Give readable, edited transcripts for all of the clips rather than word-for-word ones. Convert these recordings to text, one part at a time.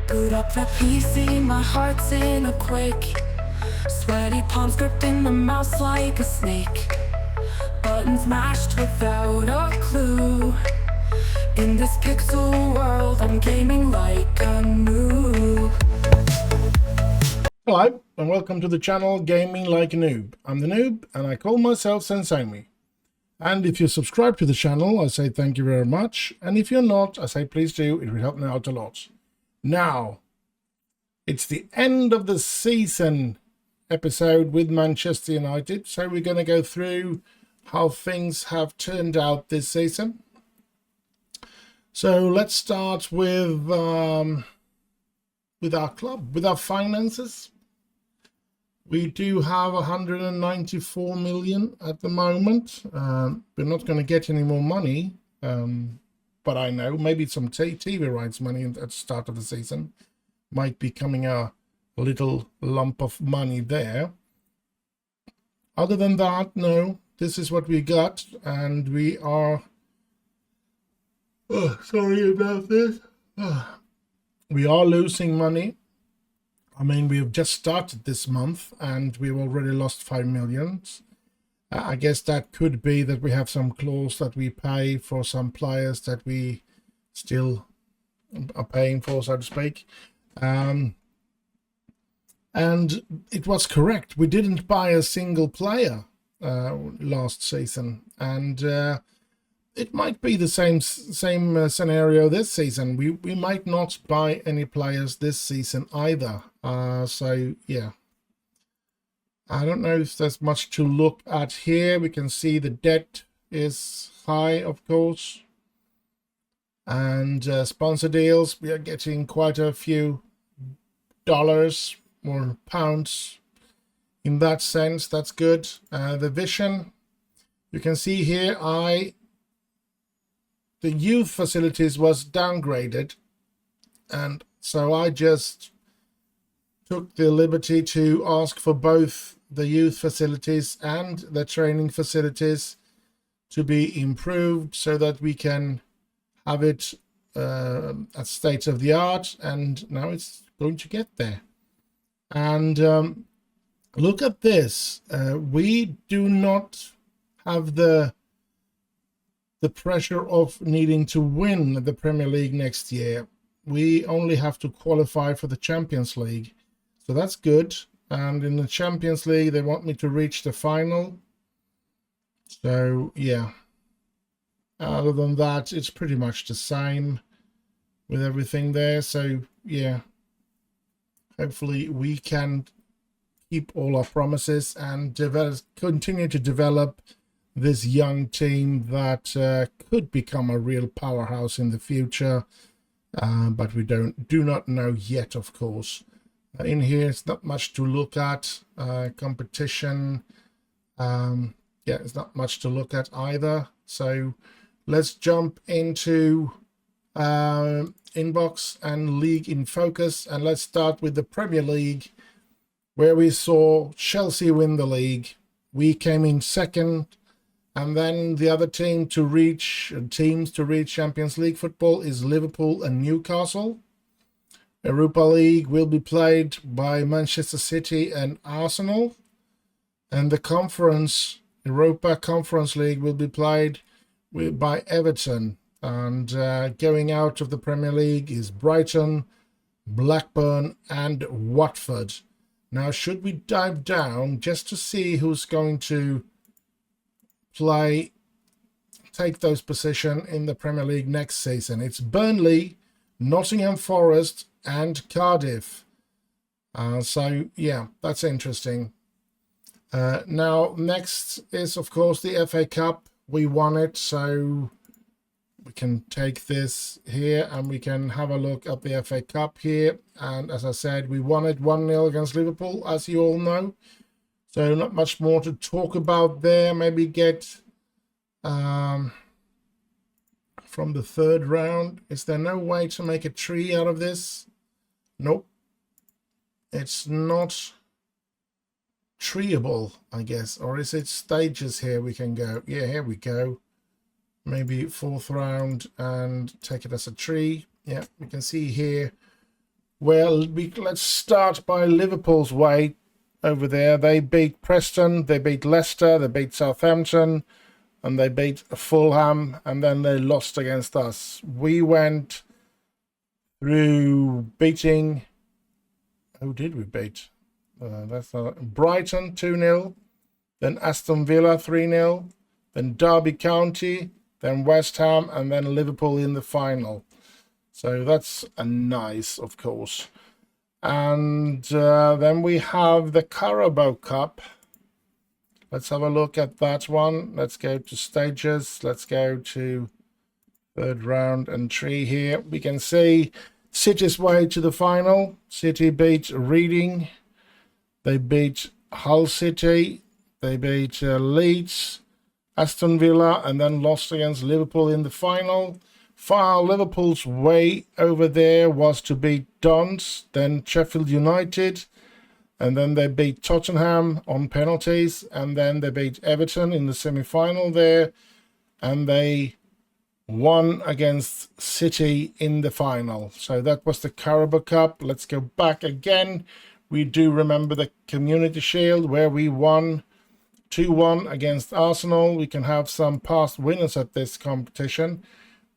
Boot up the PC, my heart's in a quake. Sweaty palms gripping the mouse like a snake. Buttons mashed without a clue. In this pixel world, I'm gaming like a noob. Hello, and welcome to the channel Gaming Like a Noob. I'm the Noob, and I call myself S07E. And if you subscribe to the channel, I say thank you very much. And if you're not, I say please do, it will help me out a lot. Now, it's the end of the season episode with Manchester United, so we're going to go through how things have turned out this season. So let's start with our club, with our finances. We do have 194 million at the moment. We're not going to get any more money, but I know maybe some TV rights money at the start of the season might be coming a little lump of money there. Other than that, no, this is what we got, and we are... Oh, sorry about this. We are losing money. I mean, we have just started this month and we've already lost 5 million. I guess that could be that we have some clause that we pay for some players that we still are paying for, so to speak. And it was correct. We didn't buy a single player last season, and it might be the same scenario this season. We might not buy any players this season either. So yeah, I don't know if there's much to look at here. We can see the debt is high, of course, and sponsor deals, we are getting quite a few dollars or pounds in that sense. That's good. The vision, you can see here, the youth facilities was downgraded, and so I just took the liberty to ask for both the youth facilities and the training facilities to be improved so that we can have it at state of the art, and now it's going to get there. And look at this. We do not have the pressure of needing to win the Premier League next year. We only have to qualify for the Champions League. So that's good. And in the Champions League, they want me to reach the final. So, yeah. Other than that, it's pretty much the same with everything there. So, yeah. Hopefully, we can keep all our promises and continue to develop this young team that could become a real powerhouse in the future, but we do not know yet, of course. In here, it's not much to look at. Competition, yeah, it's not much to look at either. So let's jump into inbox and league in focus, and let's start with the Premier League, where we saw Chelsea win the league. We came in second. And then the other teams to reach Champions League football is Liverpool and Newcastle. Europa League will be played by Manchester City and Arsenal. And the Europa Conference League will be played by Everton. And going out of the Premier League is Brighton, Blackburn and Watford. Now, should we dive down just to see who's going to take those positions in the Premier League next season? It's Burnley, Nottingham Forest and Cardiff. So yeah, that's interesting. Now next is of course the FA Cup. We won it, so we can take this here and we can have a look at the FA Cup here. And as I said, we won it 1-0 against Liverpool, as you all know. So not much more to talk about there. Maybe get from the third round. Is there no way to make a tree out of this? Nope. It's not treeable, I guess. Or is it stages here we can go? Yeah, here we go. Maybe fourth round and take it as a tree. Yeah, we can see here Well, let's start by Liverpool's way over there. They beat Preston, they beat Leicester, they beat Southampton, and they beat Fulham, and then they lost against us. We went through beating... Who did we beat? That's Brighton 2-0, then Aston Villa 3-0, then Derby County, then West Ham, and then Liverpool in the final. So that's a nice, of course. And then we have the Carabao Cup. Let's have a look at that one. Let's go to stages. Let's go to third round entry here. We can see City's way to the final. City beat Reading. They beat Hull City. They beat Leeds, Aston Villa, and then lost against Liverpool in the final. Liverpool's way over there was to beat Dons, then Sheffield United, and then they beat Tottenham on penalties, and then they beat Everton in the semi-final there, and they won against City in the final. So that was the Carabao Cup. Let's go back again. We do remember the Community Shield where we won 2-1 against Arsenal. We can have some past winners at this competition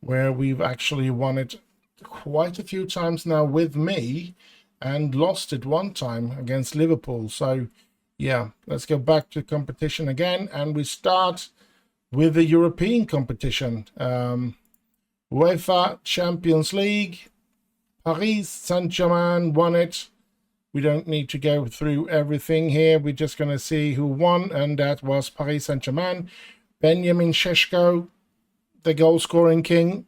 where we've actually won it quite a few times now with me and lost it one time against Liverpool. So yeah, let's go back to competition again, and we start with the European competition. UEFA Champions League, Paris Saint-Germain won it. We don't need to go through everything here. We're just going to see who won, and that was Paris Saint-Germain. Benjamin Šeško, the goal-scoring king.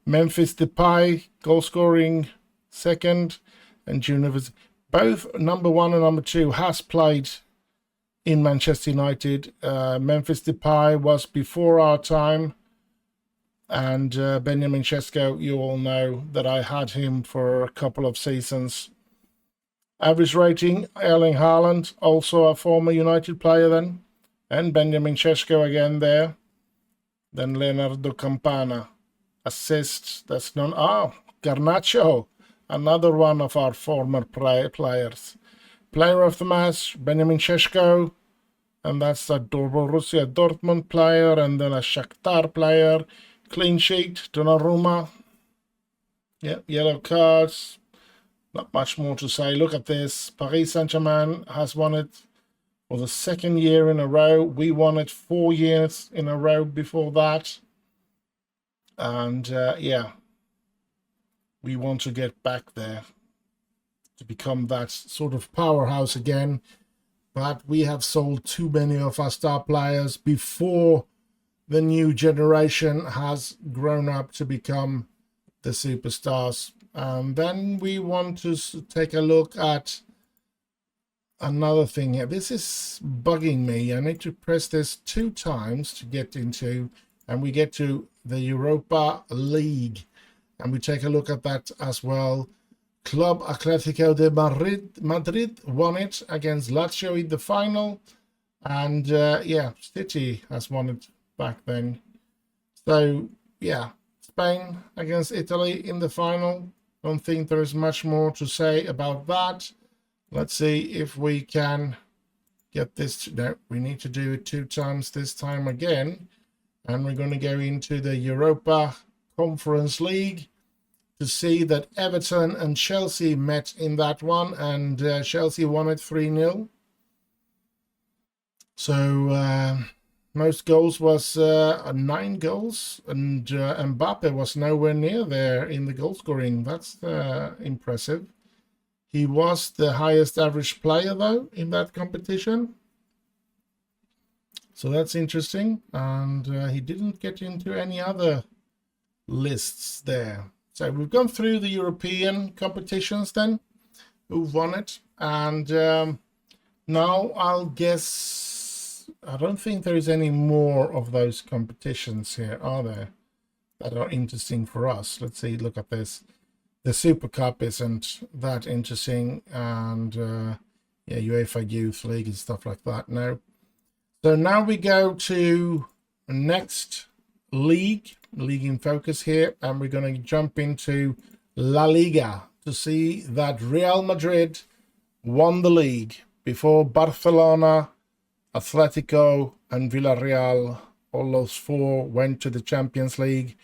Memphis Depay, goal-scoring second. And Juniors, both number 1 and number 2, has played in Manchester United. Memphis Depay was before our time. And Benjamin Šeško, you all know that I had him for a couple of seasons. Average rating, Erling Haaland, also a former United player then. And Benjamin Šeško again there. Then Leonardo Campana. Assist, that's known. Garnacho, another one of our former players. Player of the match, Benjamin Šeško. And that's a Borussia Dortmund player. And then a Shakhtar player. Clean sheet, Donnarumma. Yep, yellow cards. Not much more to say. Look at this. Paris Saint-Germain has won it for the second year in a row. We won it 4 years in a row before that. And yeah, we want to get back there to become that sort of powerhouse again. But we have sold too many of our star players before the new generation has grown up to become the superstars. And then we want to take a look at another thing here. This is bugging me. I need to press this 2 times to get into, and we get to the Europa League. And we take a look at that as well. Club Atlético de Madrid won it against Lazio in the final. And yeah, City has won it back then. So yeah, Spain against Italy in the final. Don't think there is much more to say about that. Let's see if we can get this. No, we need to do it 2 times this time again. And we're going to go into the Europa Conference League to see that Everton and Chelsea met in that one. And Chelsea won it 3-0. So most goals was 9 goals, and Mbappe was nowhere near there in the goal scoring. That's impressive. He was the highest average player though in that competition, so that's interesting. And he didn't get into any other lists there. So we've gone through the European competitions then, who won it, and now I'll guess. I don't think there is any more of those competitions here, are there, that are interesting for us? Let's see, look at this. The Super Cup isn't that interesting, and yeah, UEFA Youth League and stuff like that. No. So now we go to next league in focus here, and we're going to jump into La Liga to to see that Real Madrid won the league before Barcelona, Atletico, and Villarreal. All those four went to the Champions League,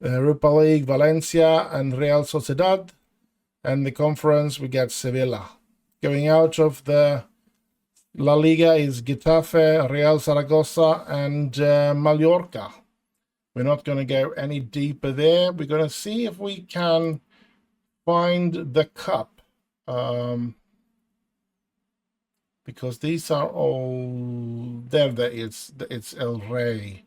Europa League, Valencia, and Real Sociedad. And the conference, we get Sevilla. Going out of the La Liga is Getafe, Real Zaragoza, and Mallorca. We're not going to go any deeper there. We're going to see if we can find the cup. Because these are all there. It's El Rey,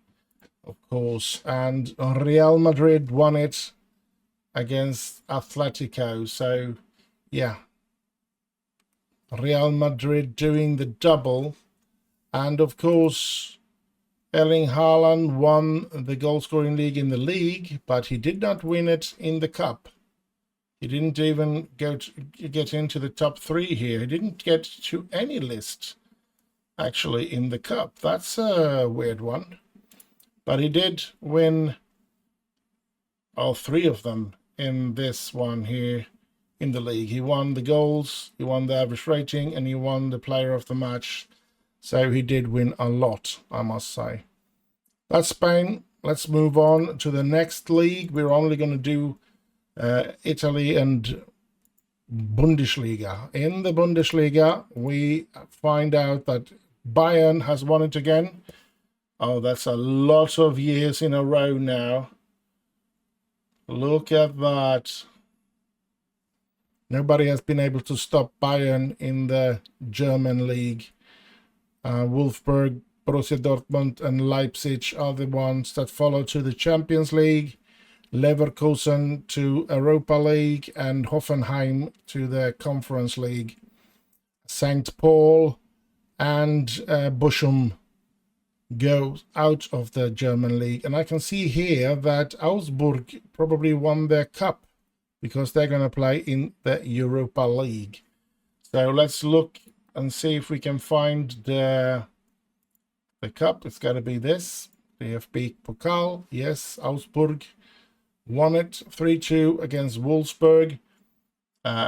of course, and Real Madrid won it against Atletico. So, yeah, Real Madrid doing the double, and of course, Erling Haaland won the goal-scoring league in the league, but he did not win it in the cup. He didn't even get into the top 3 here. He didn't get to any list, actually, in the cup. That's a weird one. But he did win all 3 of them in this one here in the league. He won the goals, he won the average rating, and he won the player of the match. So he did win a lot, I must say. That's Spain. Let's move on to the next league. We're only going to do Italy and Bundesliga. In the Bundesliga, we find out that Bayern has won it again. Oh, that's a lot of years in a row now. Look at that. Nobody has been able to stop Bayern in the German league. Wolfsburg, Borussia Dortmund, and Leipzig are the ones that follow to the Champions League. Leverkusen to Europa League, and Hoffenheim to the Conference League. St. Paul and Bochum go out of the German league. And I can see here that Augsburg probably won their cup because they're going to play in the Europa League. So let's look and see if we can find the cup. It's got to be this, DFB Pokal. Yes, Augsburg won it 3-2 against Wolfsburg.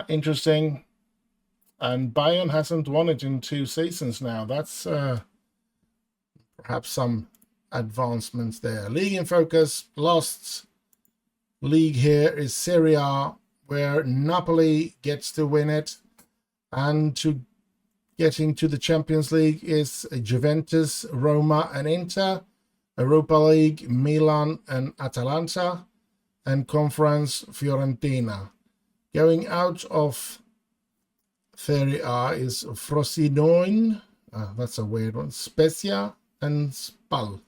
Interesting. And Bayern hasn't won it in 2 seasons now. That's perhaps some advancements there. League in focus. Last league here is Serie A, where Napoli gets to win it. And to get into the Champions League is Juventus, Roma, and Inter. Europa League, Milan and Atalanta. And Conference, Fiorentina. Going out of Serie A is Frosinone, that's a weird one, Spezia, and Spal.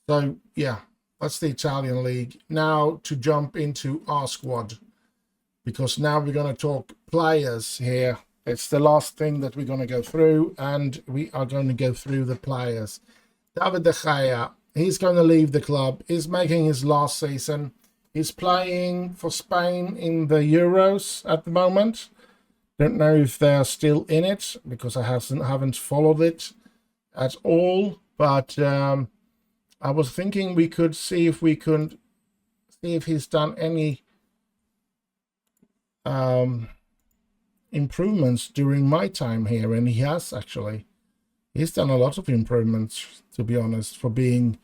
So, yeah, that's the Italian league. Now to jump into our squad, because now we're going to talk players here. It's the last thing that we're going to go through, and we are going to go through the players. David De Gea, he's going to leave the club. He's making his last season. He's playing for Spain in the Euros at the moment. Don't know if they're still in it because I haven't followed it at all. But I was thinking we could see if he's done any improvements during my time here, and he has actually. He's done a lot of improvements, to be honest, for being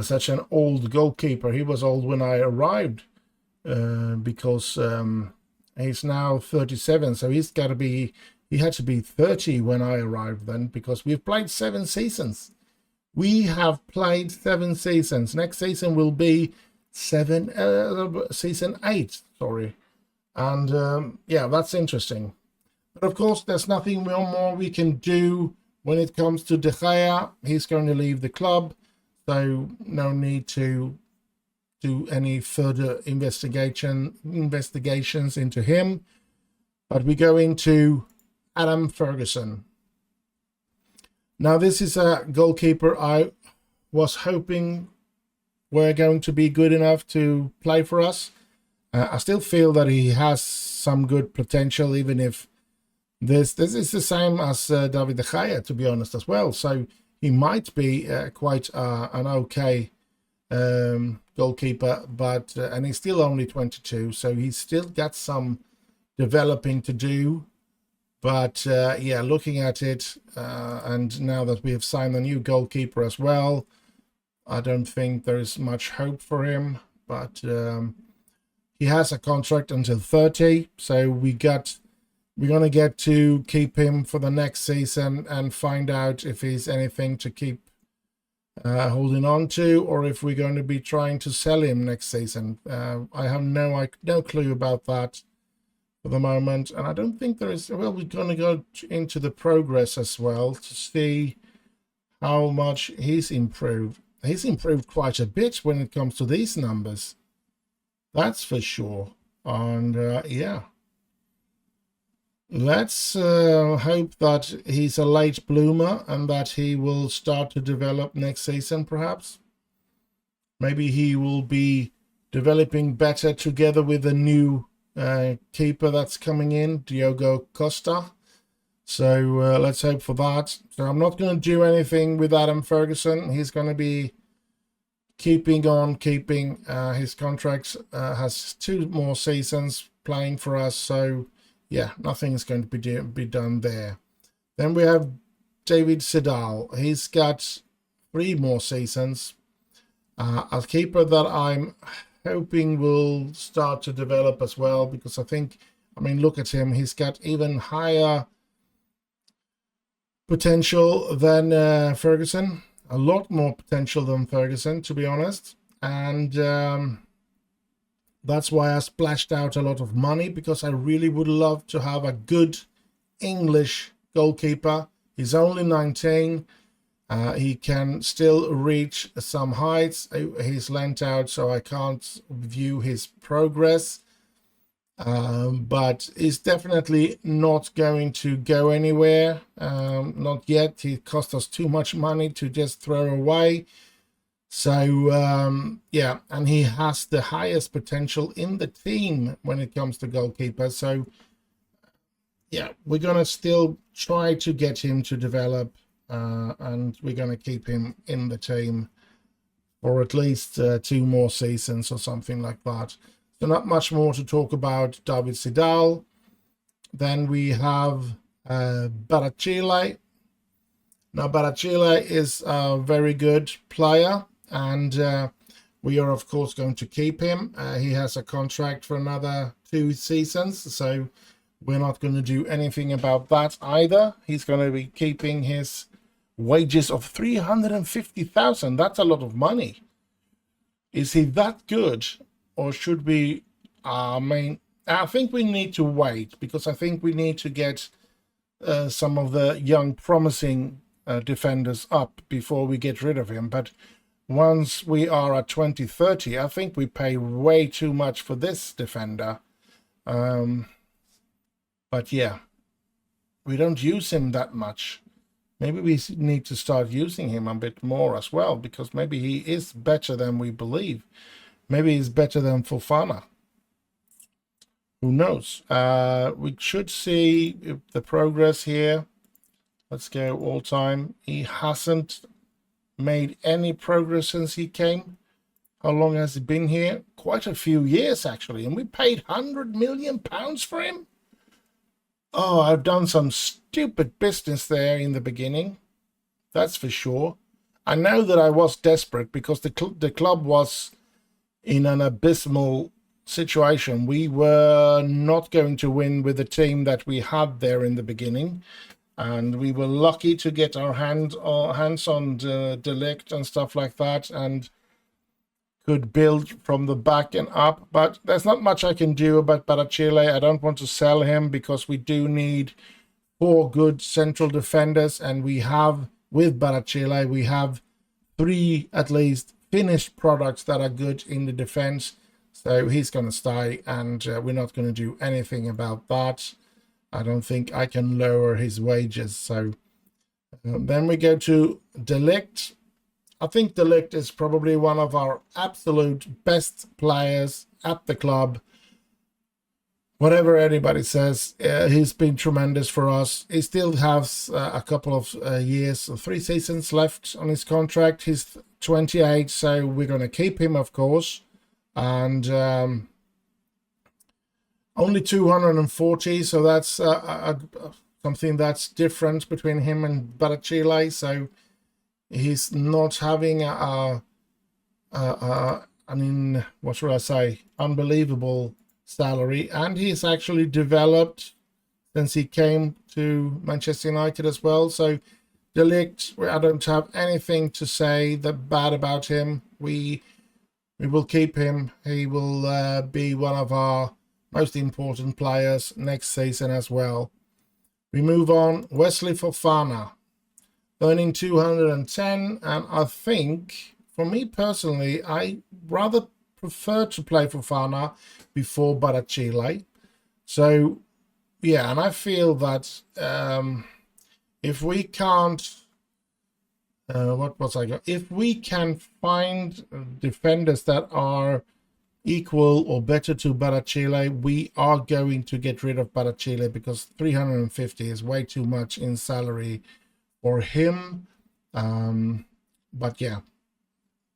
such an old goalkeeper. He was old when I arrived because he's now 37, so he had to be 30 when I arrived then, because we've played 7 seasons. We have played 7 seasons. Next season will be season 8, sorry. And yeah, that's interesting. But of course, there's nothing more we can do when it comes to De Gea. He's going to leave the club. So no need to do any further investigations into him. But we go into Adam Ferguson. Now this is a goalkeeper I was hoping were going to be good enough to play for us. I still feel that he has some good potential, even if this is the same as David De Gea, to be honest, as well. So he might be quite an okay goalkeeper, but and he's still only 22, so he's still got some developing to do. But yeah, looking at it, and now that we have signed a new goalkeeper as well, I don't think there is much hope for him. But he has a contract until 30, so we're gonna get to keep him for the next season and find out if he's anything to keep holding on to, or if we're going to be trying to sell him next season. I have no clue about that for the moment, and I don't think there is. Well, we're going to go into the progress as well to see how much he's improved. He's improved quite a bit when it comes to these numbers, that's for sure. And yeah, let's hope that he's a late bloomer and that he will start to develop next season. Perhaps maybe he will be developing better together with the new keeper that's coming in, Diogo Costa. So let's hope for that. So I'm not going to do anything with Adam Ferguson. He's going to be keeping on keeping. His contract has 2 more seasons playing for us. So yeah, nothing is going to be done there. Then we have David Sedal. He's got 3 more seasons. A keeper that I'm hoping will start to develop as well, because I mean, look at him. He's got even higher potential than Ferguson. A lot more potential than Ferguson, to be honest. And that's why I splashed out a lot of money, because I really would love to have a good English goalkeeper. He's only 19. He can still reach some heights. He's lent out, so I can't view his progress. But he's definitely not going to go anywhere. Not yet. He cost us too much money to just throw away. So yeah, and he has the highest potential in the team when it comes to goalkeeper. So yeah, we're gonna still try to get him to develop, and we're gonna keep him in the team for at least 2 more seasons or something like that. So not much more to talk about David Sedal. Then we have Barachile. Now Barachile is a very good player, and we are of course going to keep him. He has a contract for another 2 seasons, so we're not going to do anything about that either. He's going to be keeping his wages of 350,000. That's a lot of money. Is he that good? Or should we, I think we need to wait, because I think we need to get some of the young promising defenders up before we get rid of him. But once we are at 2030, I think we pay way too much for this defender. But yeah, we don't use him that much. Maybe we need to start using him a bit more as well, because maybe he is better than we believe. Maybe he's better than Fofana. Who knows? We should see the progress here. Let's go all time. He hasn't made any progress since he came. How long has he been here? Quite a few years, actually. And we paid £100 million for him? Oh, I've done some stupid business there in the beginning. That's for sure. I know that I was desperate, because the club was in an abysmal situation. We were not going to win with the team that we had there in the beginning, and we were lucky to get our hands on De Ligt and stuff like that, and could build from the back and up. But there's not much I can do about Barachile. I don't want to sell him, because we do need 4 good central defenders, and we have, with Barachile, we have 3 at least finished products that are good in the defense. So he's going to stay, and we're not going to do anything about that. I don't think I can lower his wages. So then we go to De Ligt. I think De Ligt is probably one of our absolute best players at the club. Whatever anybody says, he's been tremendous for us. He still has a couple of years, 3 seasons left on his contract. He's 28, so we're going to keep him, of course. And only 240, so that's something that's different between him and Barachile. So he's not having what should I say, unbelievable salary, and he's actually developed since he came to Manchester United as well. So De Ligt, I don't have anything to say that bad about him. We will keep him. He will be one of our most important players next season as well. We move on. Wesley Fofana, earning 210, and I think, for me personally, I rather prefer to play Fofana before Barachile. So, yeah, and I feel that if we can't, if we can find defenders that are equal or better to Barachile, we are going to get rid of Barachile, because 350 is way too much in salary for him. But yeah,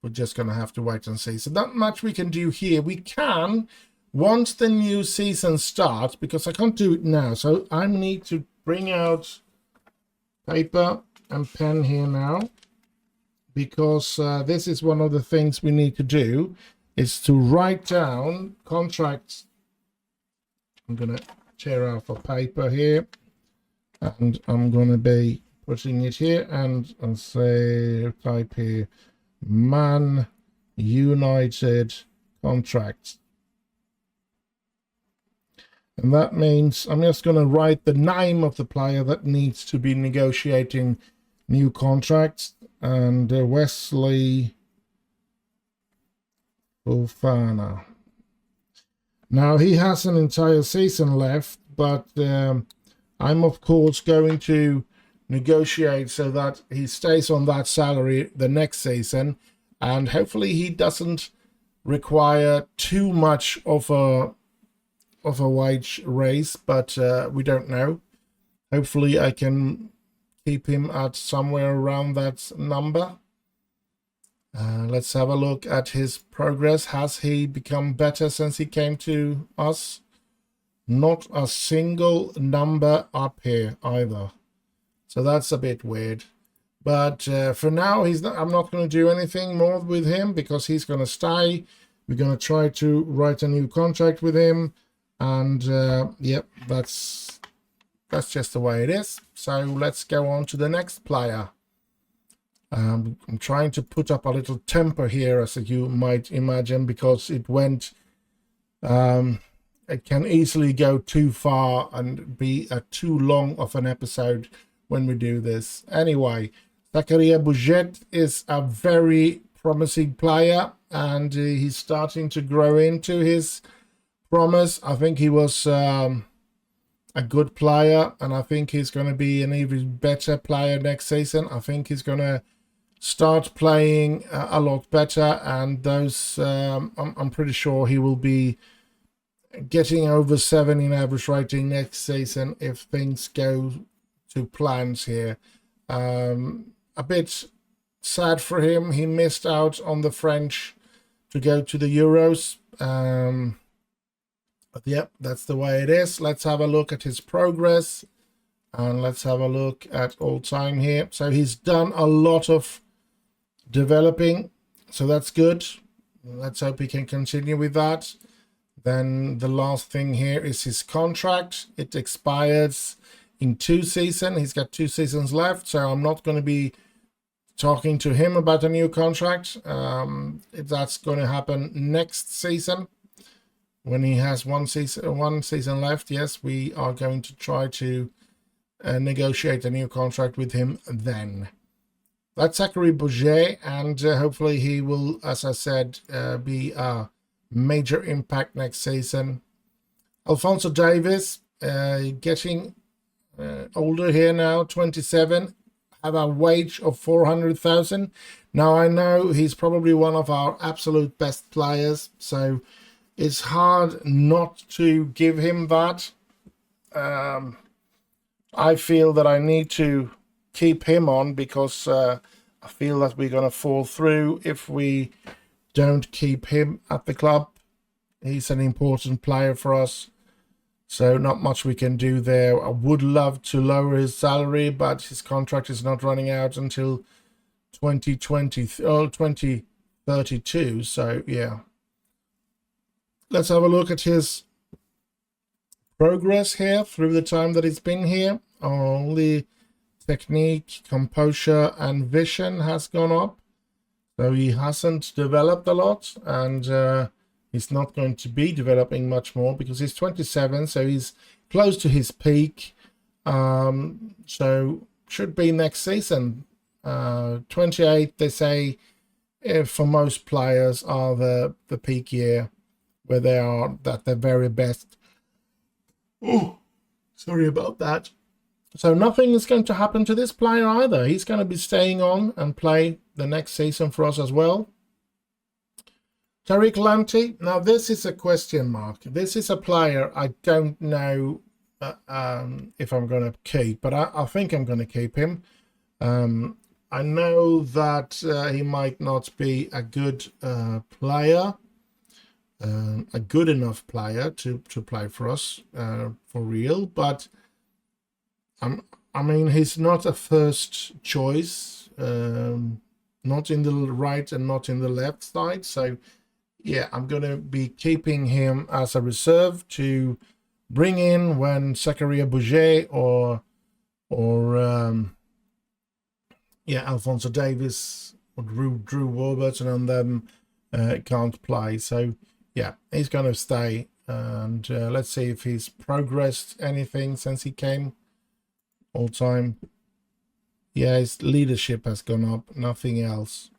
we're just gonna have to wait and see. So not much we can do here. We can, once the new season starts, because I can't do it now, so I need to bring out paper and pen here now, because this is one of the things we need to do, is to write down contracts. I'm gonna tear off a paper here, and I'm gonna be putting it here, and say, type here, Man United contracts. And that means I'm just going to write the name of the player that needs to be negotiating new contracts. And Wesley Fofana. Now, he has an entire season left, but I'm, of course, going to negotiate so that he stays on that salary the next season. And hopefully he doesn't require too much of a wage raise, but we don't know. Hopefully I can keep him at somewhere around that number. Let's have a look at his progress. Has he become better since he came to us? Not a single number up here either, so that's a bit weird. But for now, I'm not going to do anything more with him, because he's going to stay. We're going to try to write a new contract with him. And yep, that's just the way it is. So let's go on to the next player. I'm trying to put up a little temper here, as you might imagine, because it went, it can easily go too far and be too long of an episode when we do this. Anyway, Zakaria Bouget is a very promising player, and he's starting to grow into his promise. I think he was a good player, and I think he's going to be an even better player next season. I think he's going to start playing a lot better, and those I'm pretty sure he will be getting over 7 in average rating next season if things go to plans here. A bit sad for him. He missed out on the French to go to the Euros. But yep, that's the way it is. Let's have a look at his progress, and let's have a look at all time here. So he's done a lot of developing, so that's good. Let's hope he can continue with that. Then the last thing here is his contract. It expires in 2 seasons. He's got 2 seasons left, so I'm not going to be talking to him about a new contract. That's going to happen next season when he has one season left. Yes, we are going to try to negotiate a new contract with him then. That's Zachary Bouget, and hopefully he will, as I said, be a major impact next season. Alphonso Davies, getting older here now, 27, have a wage of 400,000. Now I know he's probably one of our absolute best players, so it's hard not to give him that. I feel that I need to keep him on, because I feel that we're going to fall through if we don't keep him at the club. He's an important player for us. So not much we can do there. I would love to lower his salary, but his contract is not running out until 2020 or 2032. So yeah, let's have a look at his progress here through the time that he's been here. Only technique, composure, and vision has gone up. So he hasn't developed a lot, and he's not going to be developing much more because he's 27, so he's close to his peak. So should be next season. 28, they say, for most players are the peak year where they are at their very best. Oh, sorry about that. So nothing is going to happen to this player either. He's going to be staying on and play the next season for us as well. Tariq Lamptey. Now this is a question mark. This is a player I don't know if I'm going to keep, but I think I'm going to keep him. I know that he might not be a good player, a good enough player to play for us for real, but I mean, he's not a first choice, not in the right and not in the left side. So yeah, I'm going to be keeping him as a reserve to bring in when Zakaria Bouget or Alphonso Davies or Drew Warburton and them can't play. So yeah, he's going to stay, and let's see if he's progressed anything since he came. All time. Yeah, his leadership has gone up, nothing else.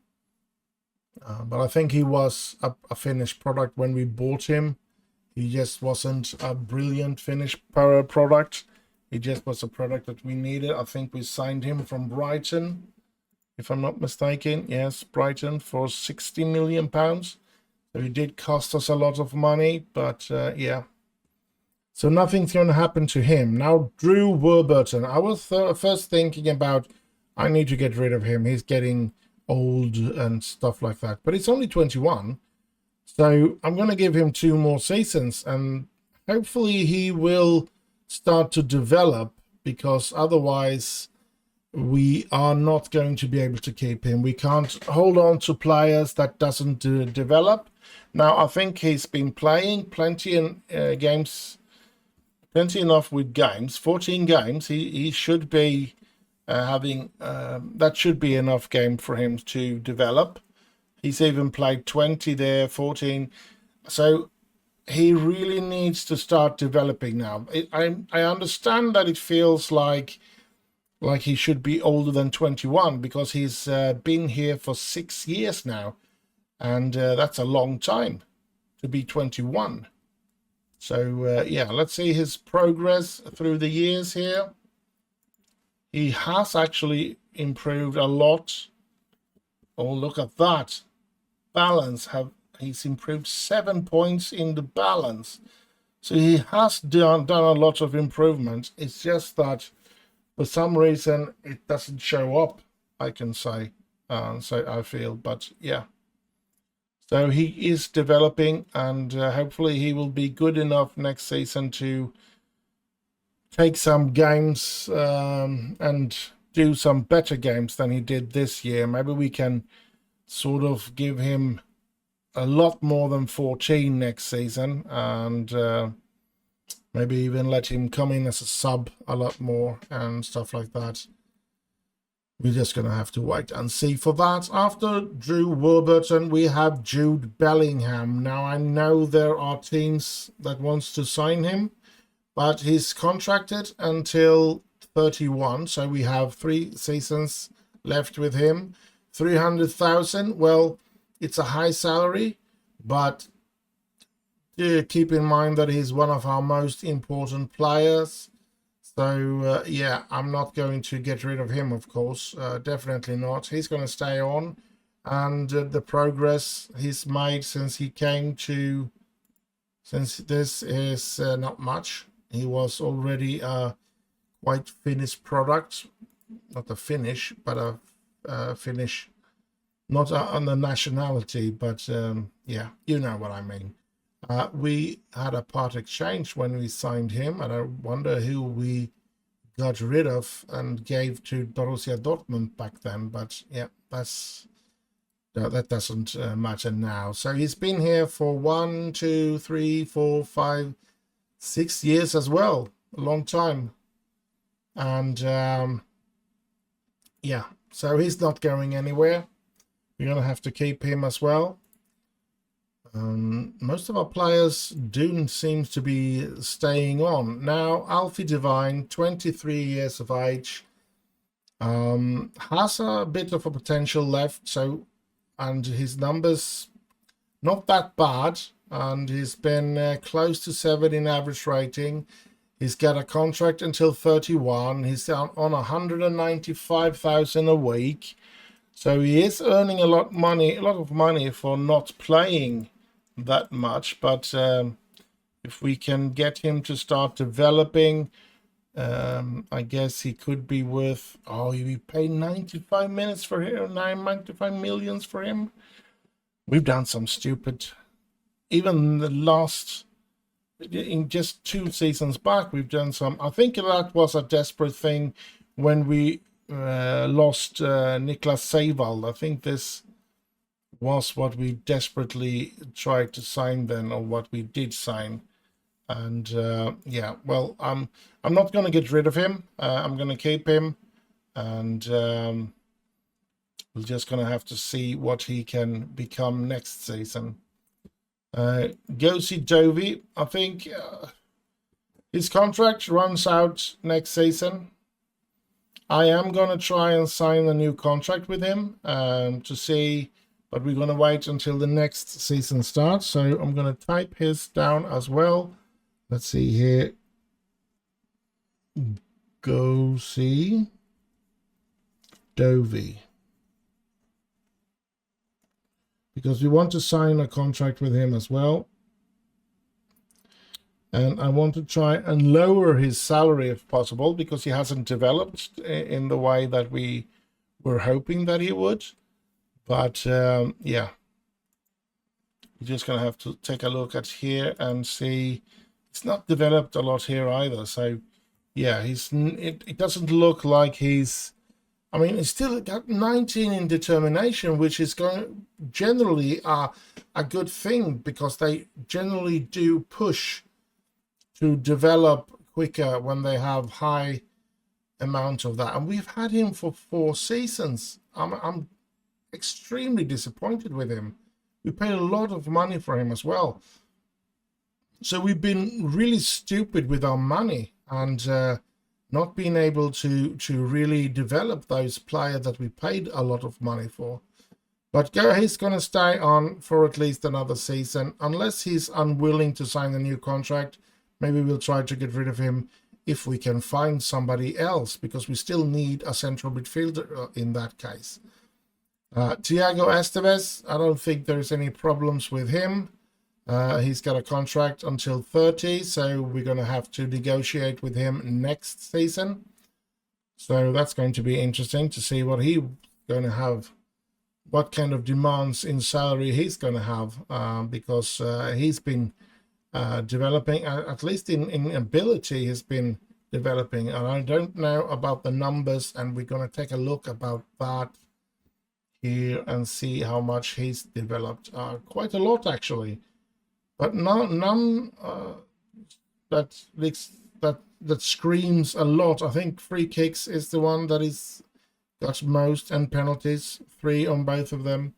But I think he was a finished product when we bought him. He just wasn't a brilliant finished product. He just was a product that we needed. I think we signed him from Brighton, if I'm not mistaken. Yes, Brighton for £60 million. So he did cost us a lot of money, but yeah. So nothing's going to happen to him. Now, Drew Warburton. I was first thinking about, I need to get rid of him. He's getting old and stuff like that. But he's only 21. So I'm going to give him 2 more seasons. And hopefully he will start to develop, because otherwise we are not going to be able to keep him. We can't hold on to players that doesn't develop. Now, I think he's been playing plenty in games. Plenty enough with games, 14 games. He should be having, that should be enough game for him to develop. He's even played 20 there, 14. So he really needs to start developing now. I understand that it feels like he should be older than 21 because he's been here for 6 years now. And that's a long time to be 21. So, yeah, let's see his progress through the years here. He has actually improved a lot. Oh, look at that. Balance. He's improved 7 points in the balance. So he has done a lot of improvement. It's just that for some reason it doesn't show up, I can say. So I feel, but yeah. So he is developing, and hopefully he will be good enough next season to take some games and do some better games than he did this year. Maybe we can sort of give him a lot more than 14 next season, and maybe even let him come in as a sub a lot more and stuff like that. We're just going to have to wait and see for that. After Drew Warburton, we have Jude Bellingham. Now, I know there are teams that wants to sign him, but he's contracted until 31. So we have 3 seasons left with him. 300,000. Well, it's a high salary, but keep in mind that he's one of our most important players. So, yeah, I'm not going to get rid of him, of course. Definitely not. He's going to stay on. And the progress he's made since he came to... Since this is not much. He was already a quite finished product. Not a finish, but a finish. Not on the nationality, but yeah, you know what I mean. We had a part exchange when we signed him, and I wonder who we got rid of and gave to Borussia Dortmund back then. But yeah, that doesn't matter now. So he's been here for 1, 2, 3, 4, 5, 6 years as well, a long time. And yeah, so he's not going anywhere. We're gonna have to keep him as well. Most of our players do seem to be staying on. Now, Alfie Devine, 23 years of age, has a bit of a potential left, and his numbers not that bad, and he's been close to 7 in average rating. He's got a contract until 31. He's on 195,000 a week, so he is earning a lot of money for not playing that much. But if we can get him to start developing, I guess he could be worth. Oh, we paid 95 minutes for him, 95 millions for him. We've done some stupid. Even in just 2 seasons back, we've done some. I think that was a desperate thing when we lost Niklas Seiwald. I think this was what we desperately tried to sign then, or what we did sign. And yeah, well, I'm not going to get rid of him. I'm going to keep him, and we're just going to have to see what he can become next season. Gosi Dovey, I think his contract runs out next season. I am going to try and sign a new contract with him to see. But we're going to wait until the next season starts. So I'm going to type his down as well. Let's see here. Gosi Dovey. Because we want to sign a contract with him as well. And I want to try and lower his salary if possible, because he hasn't developed in the way that we were hoping that he would. But yeah, we're just going to have to take a look at here and see. It's not developed a lot here either. So yeah, it doesn't look like he's. I mean, he's still got 19 in determination, which is generally a good thing, because they generally do push to develop quicker when they have high amount of that. And we've had him for 4 seasons. I'm extremely disappointed with him. We paid a lot of money for him as well. So we've been really stupid with our money, and not being able to really develop those players that we paid a lot of money for. But he's going to stay on for at least another season, unless he's unwilling to sign a new contract. Maybe we'll try to get rid of him if we can find somebody else, because we still need a central midfielder in that case. Thiago Esteves, I don't think there's any problems with him. He's got a contract until 30, so we're going to have to negotiate with him next season. So that's going to be interesting to see what he's going to have, what kind of demands in salary he's going to have, because he's been developing, at least in ability, he's been developing. And I don't know about the numbers, and we're going to take a look about that here and see how much he's developed. Quite a lot, actually, but none that screams a lot. I think free kicks is the one that is got most, and penalties, 3 on both of them.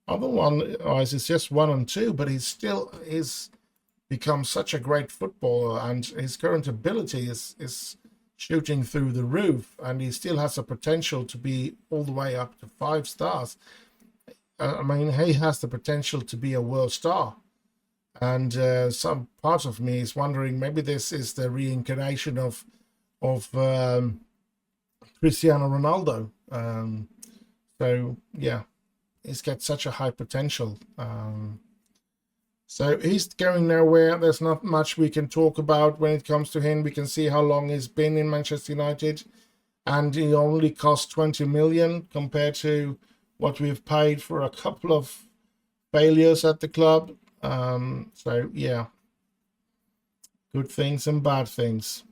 Otherwise, it's just 1 and 2, but he's become such a great footballer, and his current ability is shooting through the roof, and he still has the potential to be all the way up to 5 stars. I mean, he has the potential to be a world star. And some part of me is wondering, maybe this is the reincarnation of Cristiano Ronaldo. So yeah, he's got such a high potential. So he's going nowhere. There's not much we can talk about when it comes to him. We can see how long he's been in Manchester United, and he only cost 20 million compared to what we've paid for a couple of failures at the club. So yeah, good things and bad things.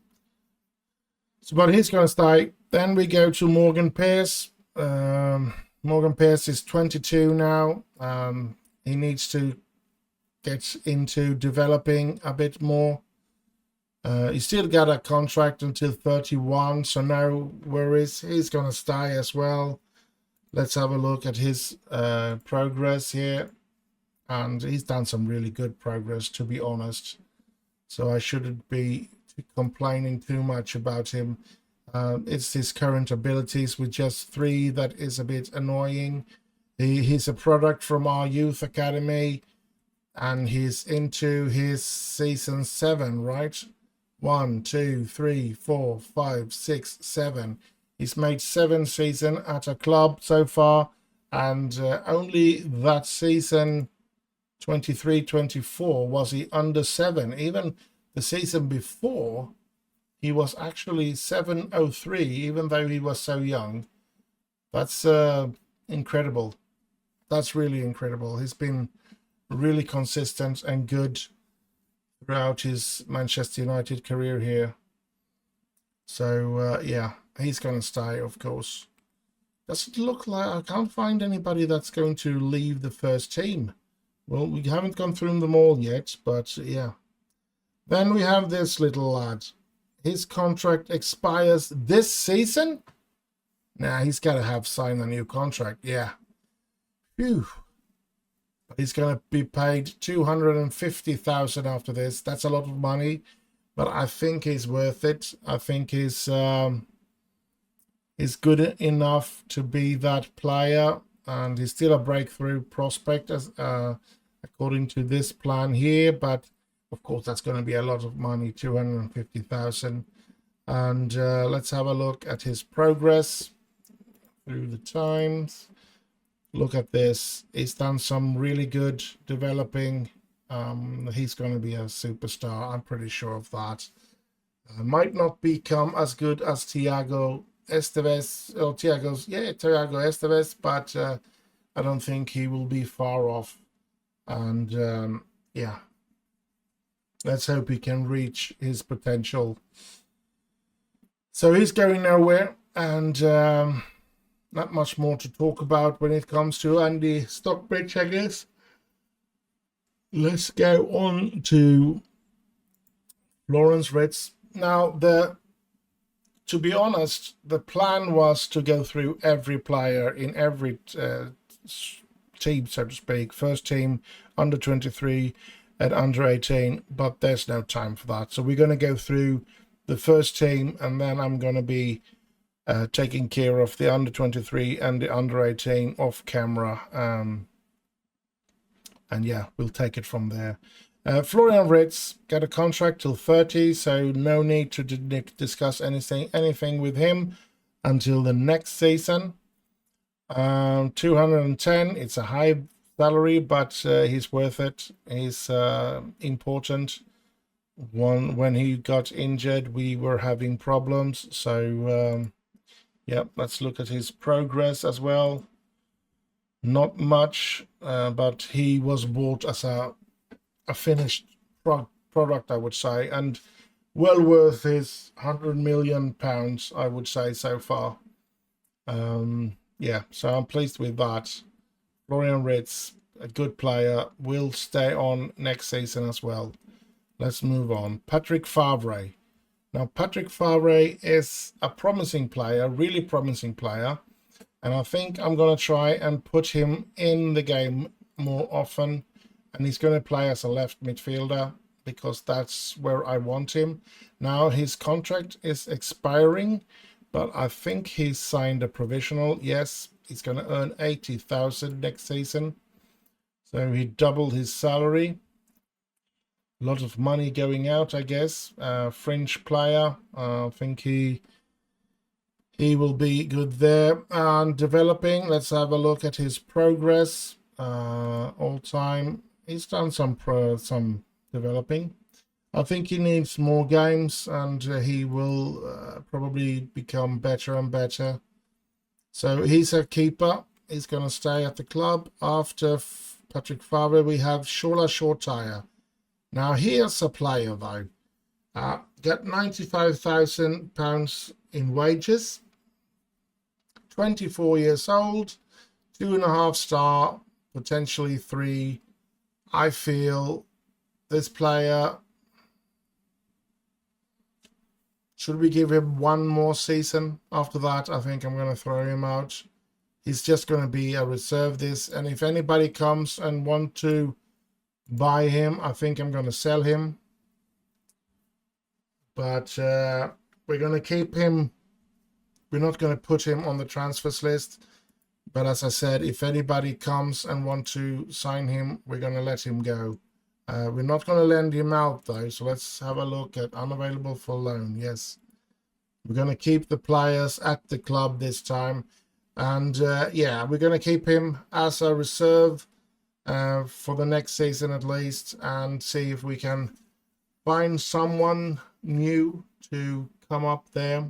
So, but he's going to stay. Then we go to Morgan Pierce. Morgan Pierce is 22 now. He needs to get into developing a bit more. He still got a contract until 31, so now where is he's going to stay as well. Let's have a look at his progress here, and he's done some really good progress, to be honest, so I shouldn't be complaining too much about him. It's his current abilities with just 3 that is a bit annoying. He's a product from our youth academy, and he's into his season 7, right? 1, 2, 3, 4, 5, 6, 7. He's made 7 seasons at a club so far, and only that season 23-24 was he under 7. Even the season before, he was actually 703, even though he was so young. That's incredible. That's really incredible. He's been really consistent and good throughout his Manchester United career here. So yeah, he's going to stay, of course. Doesn't look like, I can't find anybody that's going to leave the first team. Well, we haven't gone through them all yet, but yeah. Then we have this little lad. His contract expires this season. Nah, he's got to have signed a new contract. Yeah. Phew. He's going to be paid 250,000 after this. That's a lot of money, but I think he's worth it. I think he's good enough to be that player, and he's still a breakthrough prospect as according to this plan here. But of course, that's going to be a lot of money, 250,000. And let's have a look at his progress through the times. Look at this. He's done some really good developing. He's going to be a superstar. I'm pretty sure of that. Might not become as good as Thiago Esteves, or Thiago Esteves, but I don't think he will be far off. And yeah, let's hope he can reach his potential. So he's going nowhere, and not much more to talk about when it comes to Andy Stockbridge, I guess. Let's go on to Florence Ritz. Now, to be honest, the plan was to go through every player in every team, so to speak. First team, under 23 and under 18, but there's no time for that. So we're going to go through the first team, and then I'm going to be taking care of the under 23 and the under 18 off camera. And yeah, we'll take it from there. Florian Ritz got a contract till 30, so no need to discuss anything with him until the next season. 210, it's a high salary, but he's worth it. He's important. When he got injured, we were having problems. So yeah, let's look at his progress as well. Not much, but he was bought as a finished product, I would say, and well worth his £100 million, I would say, so far. Yeah, so I'm pleased with that. Florian Ritz, a good player, will stay on next season as well. Let's move on. Patrick Favre. Now, Patrick Favre is a promising player, really promising player, and I think I'm going to try and put him in the game more often, and he's going to play as a left midfielder because that's where I want him. Now, his contract is expiring, but I think he's signed a provisional. Yes, he's going to earn 80,000 next season, so he doubled his salary. A lot of money going out, I guess. Fringe player. I think he will be good there. And developing, let's have a look at his progress. All time, he's done some developing. I think he needs more games, and he will probably become better and better. So he's a keeper. He's going to stay at the club after Patrick Favre, we have Shola Shortire. Now here's a player though. Got £95,000 in wages, 24 years old, 2.5 star, potentially 3. I feel this player, should we give him one more season? After that, I think I'm going to throw him out. He's just going to be a reserve this. And if anybody comes and want to buy him, I think I'm going to sell him. But we're going to keep him. We're not going to put him on the transfers list. But as I said, if anybody comes and want to sign him, we're going to let him go. We're not going to lend him out though. So let's have a look at unavailable for loan. Yes. We're going to keep the players at the club this time. And yeah, we're going to keep him as a reserve for the next season at least, and see if we can find someone new to come up there.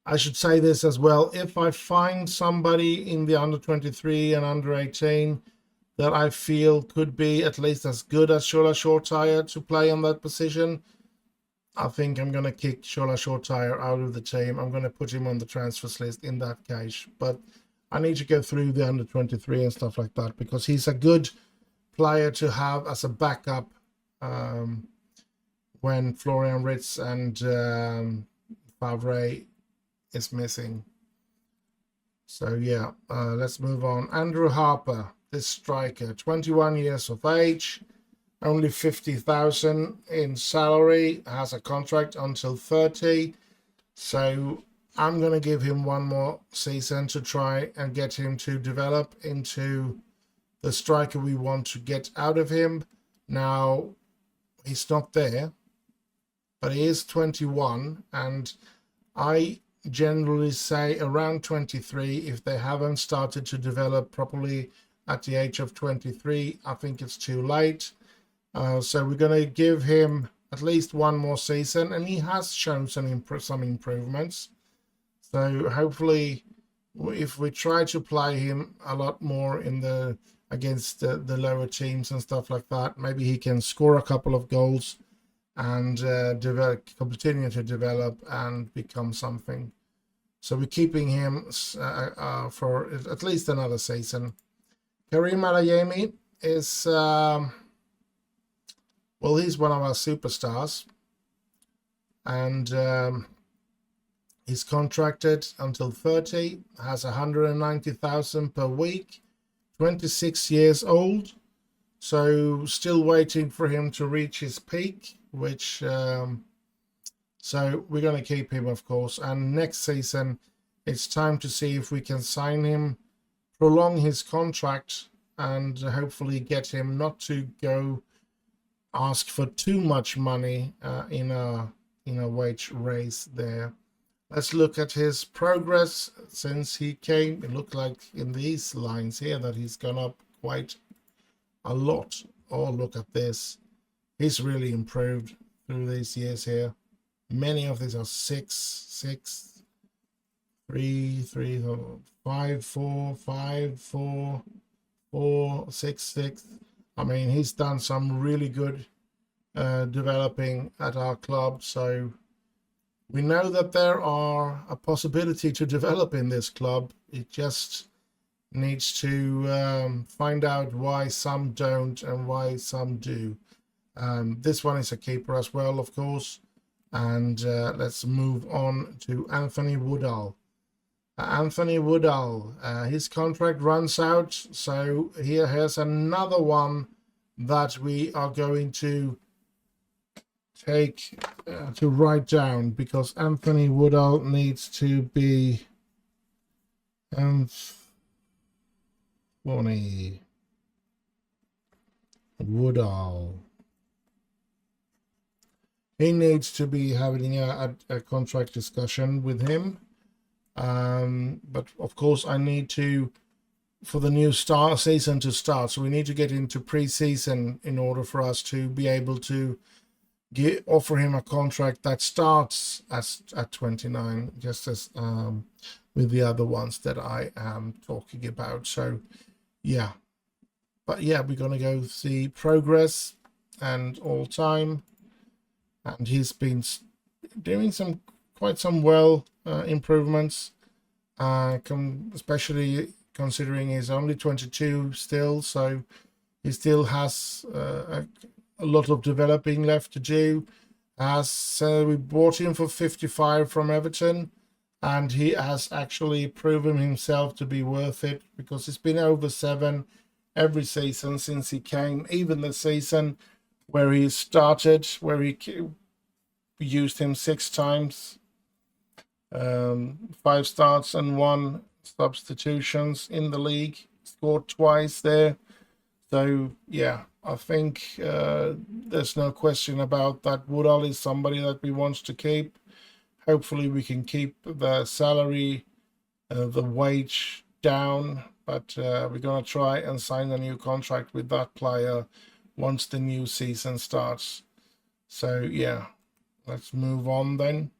I should say this as well. If I find somebody in the under 23 and under 18 that I feel could be at least as good as Shola Shortire to play on that position, I think I'm going to kick Shola Shortire out of the team. I'm going to put him on the transfers list in that case. But I need to go through the under 23 and stuff like that, because he's a good player to have as a backup when Florian Ritz and Favre is missing. So yeah, let's move on. Andrew Harper, this striker, 21 years of age, only 50,000 in salary, has a contract until 30. So I'm going to give him one more season to try and get him to develop into the striker we want to get out of him. Now, he's not there, but he is 21, and I generally say around 23, if they haven't started to develop properly at the age of 23, I think it's too late. So we're going to give him at least one more season, and he has shown some improvements. So hopefully, if we try to play him a lot more in the against the lower teams and stuff like that, maybe he can score a couple of goals and continue to develop and become something. So we're keeping him for at least another season. Karim Adeyemi is, well, he's one of our superstars. And he's contracted until 30, has 190,000 per week, 26 years old. So still waiting for him to reach his peak, which, so we're going to keep him, of course. And next season, it's time to see if we can sign him, prolong his contract, and hopefully get him not to go ask for too much money in a wage raise there. Let's look at his progress since he came. It looked like in these lines here that he's gone up quite a lot. Oh, look at this. He's really improved through these years here. Many of these are 6, 3, 3, 5, 4, 5, 4, 4, 6, 6. I mean, he's done some really good developing at our club. So we know that there are a possibility to develop in this club. It just needs to find out why some don't and why some do. This one is a keeper as well, of course. And let's move on to Anthony Woodall. Anthony Woodall, his contract runs out. So here's another one that we are going to take to write down, because Anthony Woodall needs to be Anthony Woodall. He needs to be having a contract discussion with him. But of course I need to, for the new season to start, so we need to get into pre-season in order for us to be able to offer him a contract that starts at 29, just as with the other ones that I am talking about. So yeah, but yeah, we're gonna go see progress and all time, and he's been doing quite some improvements, especially considering he's only 22 still, so he still has a lot of developing left to do. As we bought him for 55 from Everton, and he has actually proven himself to be worth it, because it's been over 7 every season since he came, even the season where he started, where he used him 6 times, 5 starts and 1 substitutions in the league, scored twice there. So yeah, I think there's no question about that. Woodall is somebody that we want to keep. Hopefully we can keep the salary, the wage down, but we're going to try and sign a new contract with that player once the new season starts. So yeah, let's move on then.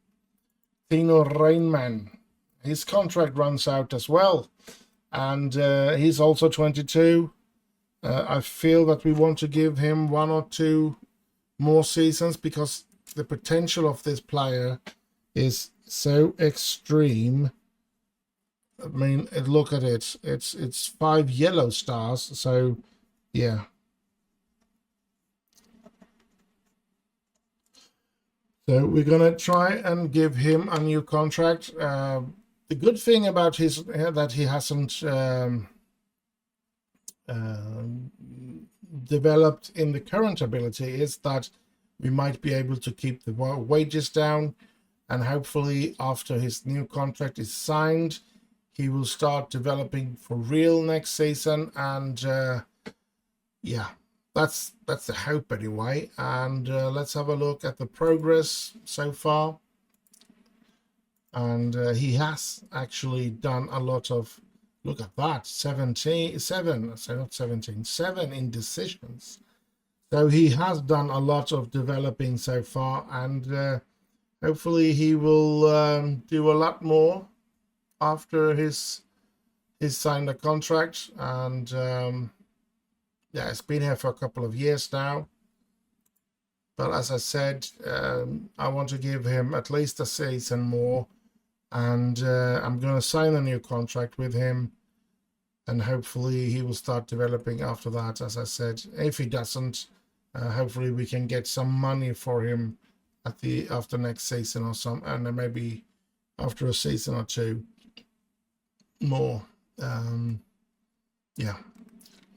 Tino Rainman, his contract runs out as well, and he's also 22. I feel that we want to give him 1 or 2 more seasons, because the potential of this player is so extreme. I mean, look at it. It's 5 yellow stars. So yeah. So we're gonna try and give him a new contract. The good thing about his that he hasn't developed in the current ability is that we might be able to keep the wages down, and hopefully after his new contract is signed, he will start developing for real next season. And yeah, that's the hope anyway. And let's have a look at the progress so far. And he has actually done a lot of, look at that, 7 indecisions. So he has done a lot of developing so far, and hopefully he will do a lot more after he's signed a contract. And yeah, it's been here for a couple of years now. But as I said, I want to give him at least a season more, and I'm going to sign a new contract with him, and hopefully he will start developing after that. As I said, if he doesn't, hopefully we can get some money for him after next season or some, and then maybe after a season or 2 more. Yeah,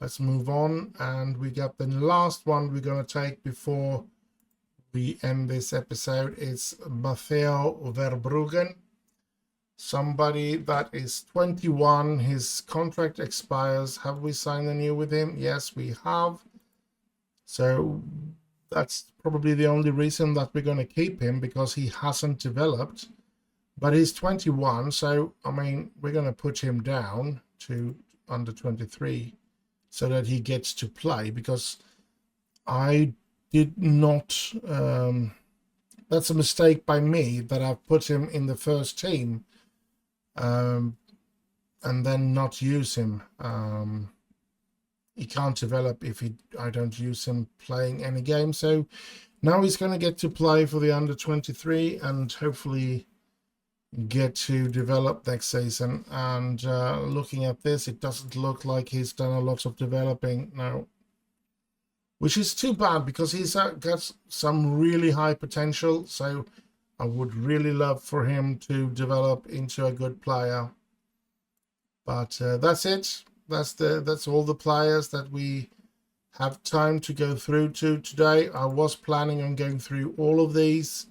let's move on. And we got the last one we're going to take before we end this episode. It's Matteo Verbruggen, somebody that is 21. His contract expires. Have we signed a new with him? Yes, we have. So that's probably the only reason that we're going to keep him, because he hasn't developed. But he's 21, so I mean, we're going to put him down to under 23 so that he gets to play, because I did not, that's a mistake by me that I've put him in the first team and then not use him. He can't develop if I don't use him playing any game. So now he's going to get to play for the under 23 and hopefully get to develop next season. And looking at this, it doesn't look like he's done a lot of developing now, which is too bad, because he's got some really high potential. So I would really love for him to develop into a good player. But that's it. That's all the players that we have time to go through to today. I was planning on going through all of these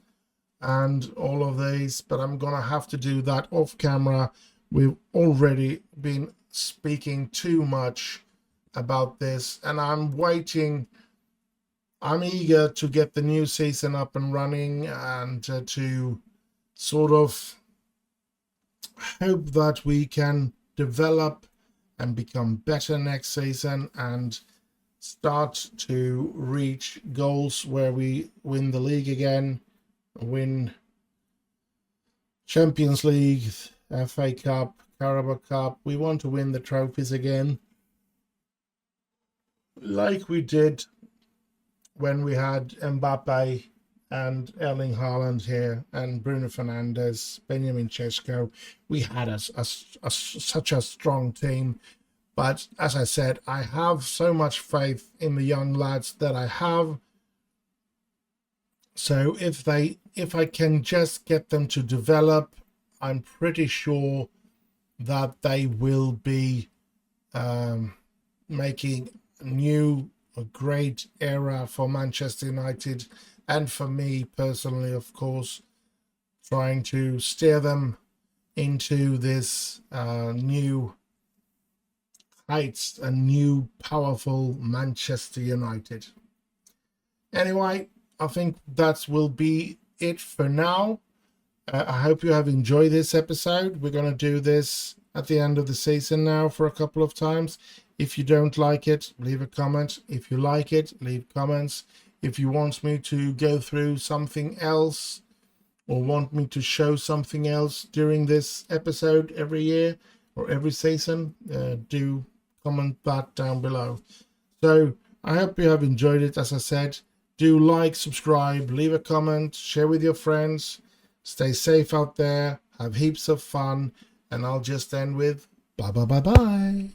and all of these, but I'm gonna have to do that off camera. We've already been speaking too much about this, and I'm waiting. I'm eager to get the new season up and running, and to sort of hope that we can develop and become better next season and start to reach goals where we win the league again, win Champions League, FA Cup, Carabao Cup. We want to win the trophies again. like we did when we had Mbappe and Erling Haaland here, and Bruno Fernandes, Benjamin Sesko. We had such a strong team. But as I said, I have so much faith in the young lads that I have. So if I can just get them to develop, I'm pretty sure that they will be making a great era for Manchester United, and for me personally, of course, trying to steer them into this new heights, a new powerful Manchester United. Anyway, I think that will be it for now. I hope you have enjoyed this episode. We're going to do this at the end of the season now for a couple of times. If you don't like it, leave a comment. If you like it, leave comments. If you want me to go through something else or want me to show something else during this episode every year or every season, do comment that down below. So I hope you have enjoyed it. As I said, do like, subscribe, leave a comment, share with your friends. Stay safe out there, have heaps of fun, and I'll just end with bye bye bye bye.